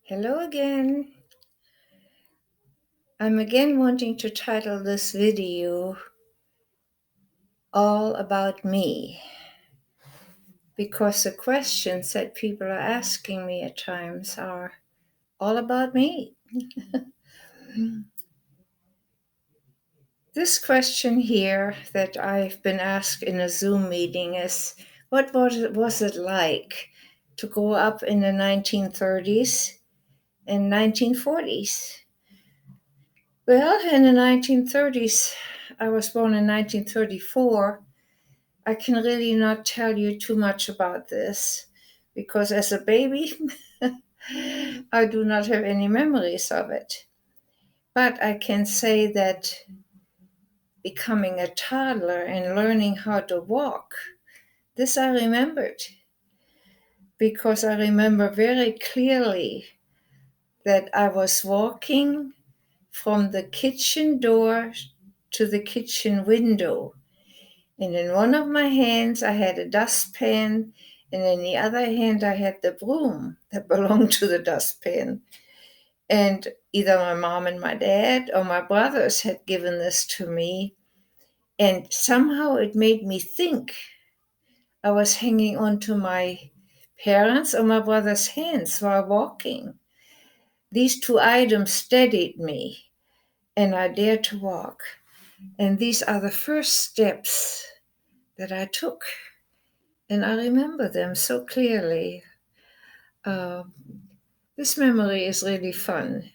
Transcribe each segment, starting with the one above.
Hello again. I'm again wanting to title this video All About Me because the questions that people are asking me at times are all about me. This question here that I've been asked in a Zoom meeting is what was it like to grow up in the 1930s and 1940s? Well, in the 1930s, I was born in 1934. I can really not tell you too much about this because as a baby, I do not have any memories of it. But I can say that becoming a toddler and learning how to walk, this I remembered because I remember very clearly that I was walking from the kitchen door to the kitchen window. And in one of my hands, I had a dustpan, and in the other hand, I had the broom that belonged to the dustpan. And either my mom and my dad or my brothers had given this to me. And somehow it made me think I was hanging on to my parents' or my brother's hands while walking. These two items steadied me, and I dared to walk. And these are the first steps that I took. And I remember them so clearly. Uh, this memory is really fun.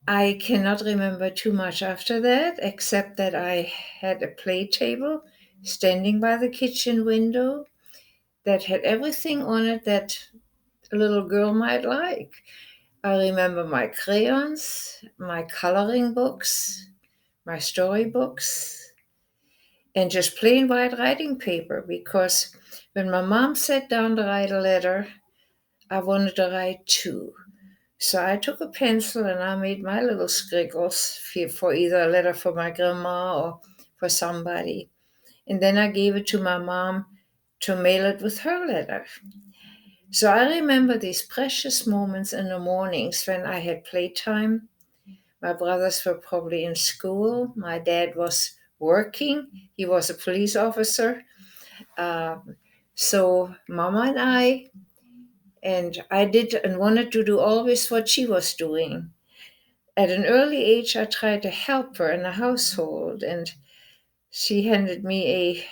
I cannot remember too much after that, except that I had a play table standing by the kitchen window that had everything on it that a little girl might like. I remember my crayons, my coloring books, my storybooks, and just plain white writing paper because when my mom sat down to write a letter, I wanted to write too. So I took a pencil and I made my little scriggles for either a letter for my grandma or for somebody. And then I gave it to my mom to mail it with her letter. So I remember these precious moments in the mornings when I had playtime. My brothers were probably in school. My dad was working. He was a police officer. Uh, so Mama and I did and wanted to do always what she was doing. At an early age, I tried to help her in the household, and she handed me a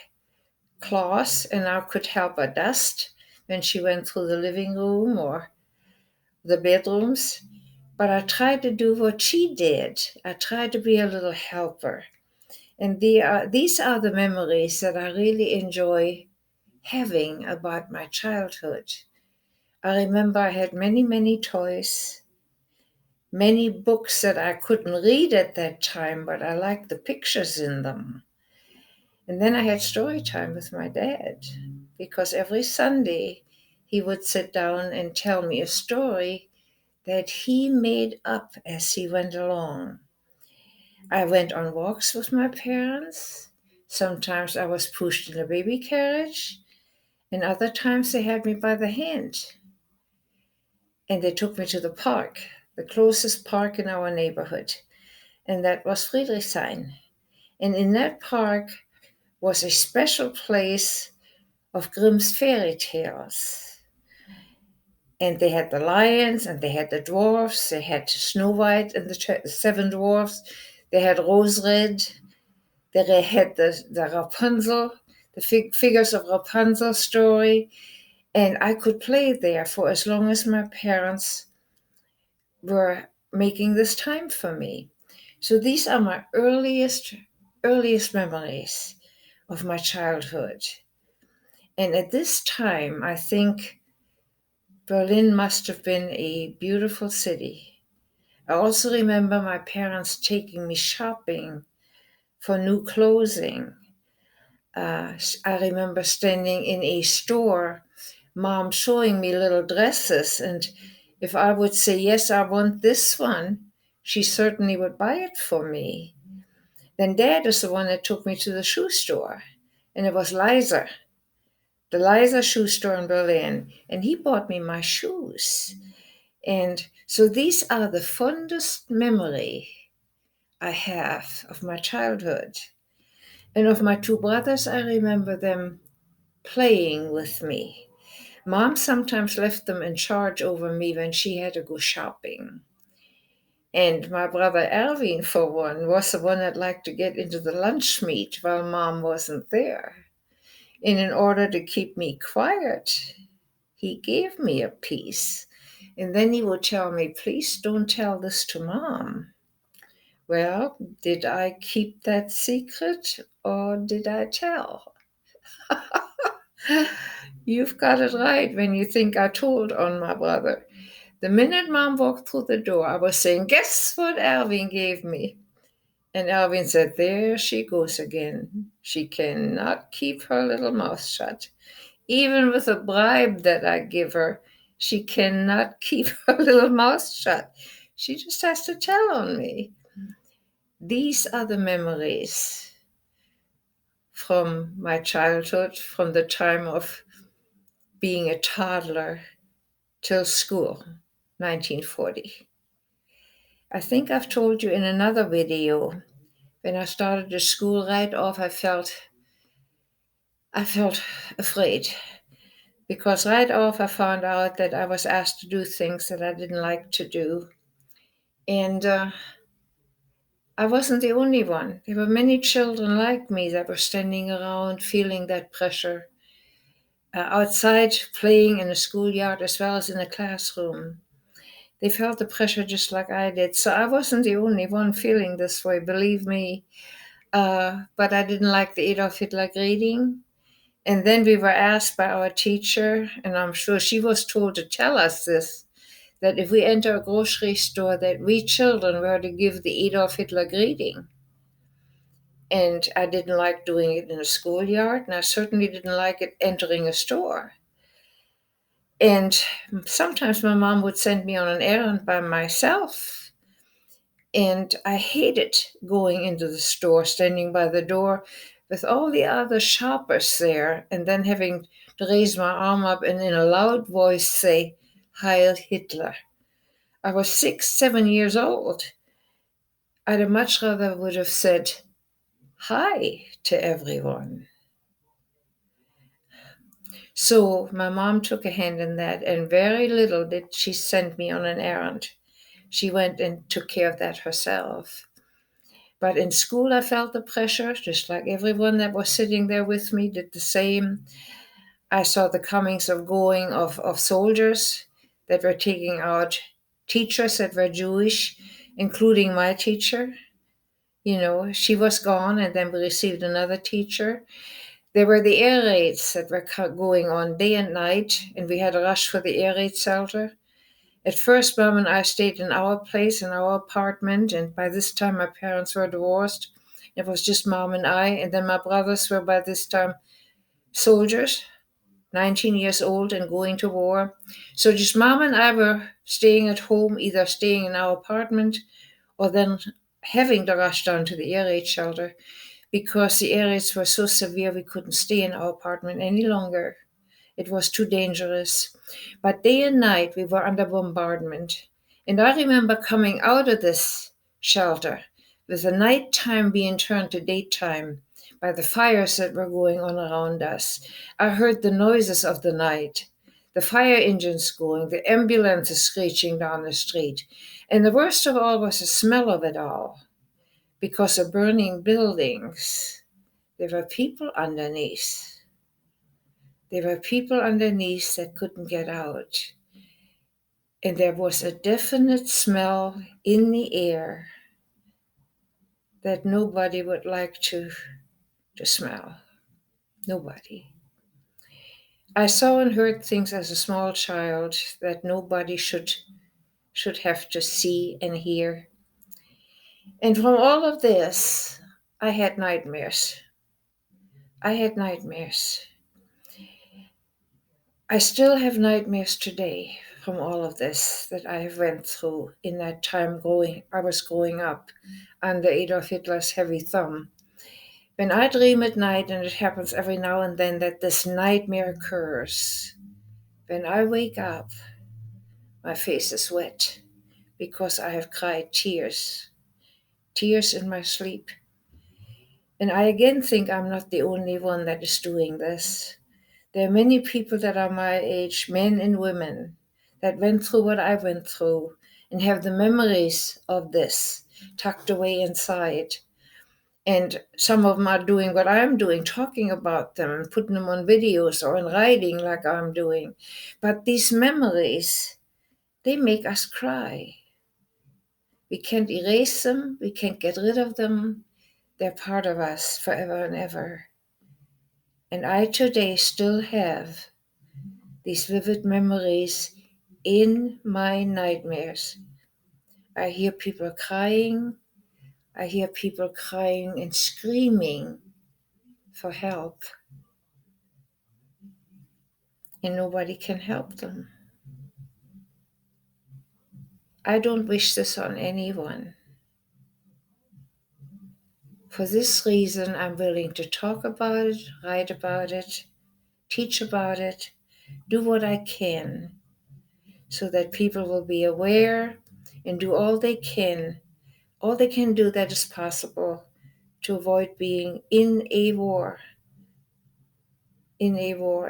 cloth, and I could help her dust when she went through the living room or the bedrooms. But I tried to do what she did. I tried to be a little helper. And these are the memories that I really enjoy having about my childhood. I remember I had many, many toys, many books that I couldn't read at that time, but I liked the pictures in them. And then I had story time with my dad because every Sunday he would sit down and tell me a story that he made up as he went along. I went on walks with my parents. Sometimes I was pushed in a baby carriage, and other times they had me by the hand. And they took me to the park, the closest park in our neighborhood, and that was Friedrichshain. And in that park was a special place of Grimm's fairy tales. And they had the lions, and they had the dwarfs, they had Snow White and the seven dwarfs, they had Rose Red, they had the Rapunzel, the figures of Rapunzel's story, and I could play there for as long as my parents were making this time for me. So these are my earliest memories of my childhood. And at this time, I think Berlin must have been a beautiful city. I also remember my parents taking me shopping for new clothing. I remember standing in a store, mom showing me little dresses, and if I would say, yes, I want this one, she certainly would buy it for me. Then dad is the one that took me to the shoe store, and it was Liza. the Liza shoe store in Berlin, and he bought me my shoes. And so these are the fondest memory I have of my childhood. And of my two brothers, I remember them playing with me. Mom sometimes left them in charge over me when she had to go shopping. And my brother Erwin, for one, was the one that liked to get into the lunch meat while Mom wasn't there. And in order to keep me quiet, he gave me a piece. And then he would tell me, please don't tell this to Mom. Well, did I keep that secret or did I tell? You've got it right when you think I told on my brother. The minute Mom walked through the door, I was saying, guess what Erwin gave me? And Erwin said, there she goes again. She cannot keep her little mouth shut. Even with a bribe that I give her, she cannot keep her little mouth shut. She just has to tell on me. These are the memories from my childhood, from the time of being a toddler till school, 1940. I think I've told you in another video, when I started the school right off, I felt afraid because right off I found out that I was asked to do things that I didn't like to do. And I wasn't the only one. There were many children like me that were standing around feeling that pressure, outside playing in the schoolyard as well as in the classroom. They felt the pressure just like I did. So I wasn't the only one feeling this way, believe me. But I didn't like the Adolf Hitler greeting. And then we were asked by our teacher, and I'm sure she was told to tell us this, that if we enter a grocery store, that we children were to give the Adolf Hitler greeting. And I didn't like doing it in a schoolyard, and I certainly didn't like it entering a store. And sometimes my mom would send me on an errand by myself. And I hated going into the store, standing by the door with all the other shoppers there, and then having to raise my arm up and in a loud voice say, Heil Hitler. I was 6, 7 years old. I'd have much rather would have said hi to everyone. So my mom took a hand in that, and very little did she send me on an errand. She went and took care of that herself. But in school, I felt the pressure, just like everyone that was sitting there with me did the same. I saw the comings of going of soldiers that were taking out teachers that were Jewish, including my teacher. You know, she was gone, and then we received another teacher. There were the air raids that were going on day and night, and we had a rush for the air raid shelter. At first, Mom and I stayed in our place, in our apartment, and by this time my parents were divorced. It was just Mom and I, and then my brothers were by this time soldiers, 19 years old and going to war. So just Mom and I were staying at home, either staying in our apartment or then having to rush down to the air raid shelter because the air raids were so severe we couldn't stay in our apartment any longer. It was too dangerous. But day and night we were under bombardment. And I remember coming out of this shelter with the nighttime being turned to daytime by the fires that were going on around us. I heard the noises of the night, the fire engines going, the ambulances screeching down the street. And the worst of all was the smell of it all. Because of burning buildings, there were people underneath. There were people underneath that couldn't get out. And there was a definite smell in the air that nobody would like to smell. Nobody. I saw and heard things as a small child that nobody should have to see and hear. And from all of this, I had nightmares. I had nightmares. I still have nightmares today from all of this that I went through in that time I was growing up under Adolf Hitler's heavy thumb. When I dream at night, and it happens every now and then that this nightmare occurs, when I wake up, my face is wet because I have cried tears in my sleep. And I again think I'm not the only one that is doing this. There are many people that are my age, men and women, that went through what I went through and have the memories of this tucked away inside. And some of them are doing what I'm doing, talking about them and putting them on videos or in writing like I'm doing. But these memories, they make us cry. We can't erase them. We can't get rid of them. They're part of us forever and ever. And I today still have these vivid memories in my nightmares. I hear people crying. I hear people crying and screaming for help. And nobody can help them. I don't wish this on anyone. For this reason, I'm willing to talk about it, write about it, teach about it, do what I can so that people will be aware and do all they can do that is possible to avoid being in a war and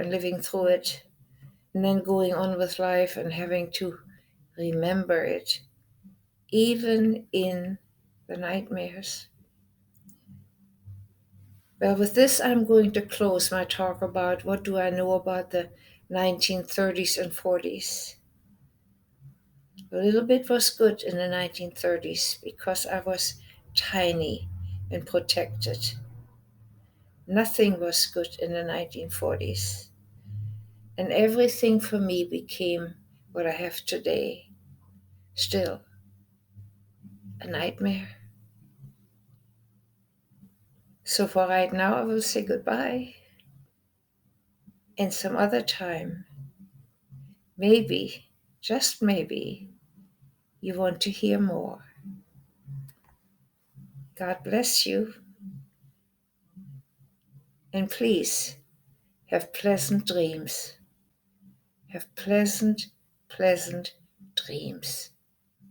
living through it, and then going on with life and having to remember it, even in the nightmares. Well, with this, I'm going to close my talk about what do I know about the 1930s and 40s. A little bit was good in the 1930s because I was tiny and protected. Nothing was good in the 1940s. And everything for me became what I have today. Still a nightmare. So for right now, I will say goodbye. And some other time, maybe, just maybe, you want to hear more. God bless you. And please have pleasant dreams. Have pleasant, pleasant dreams.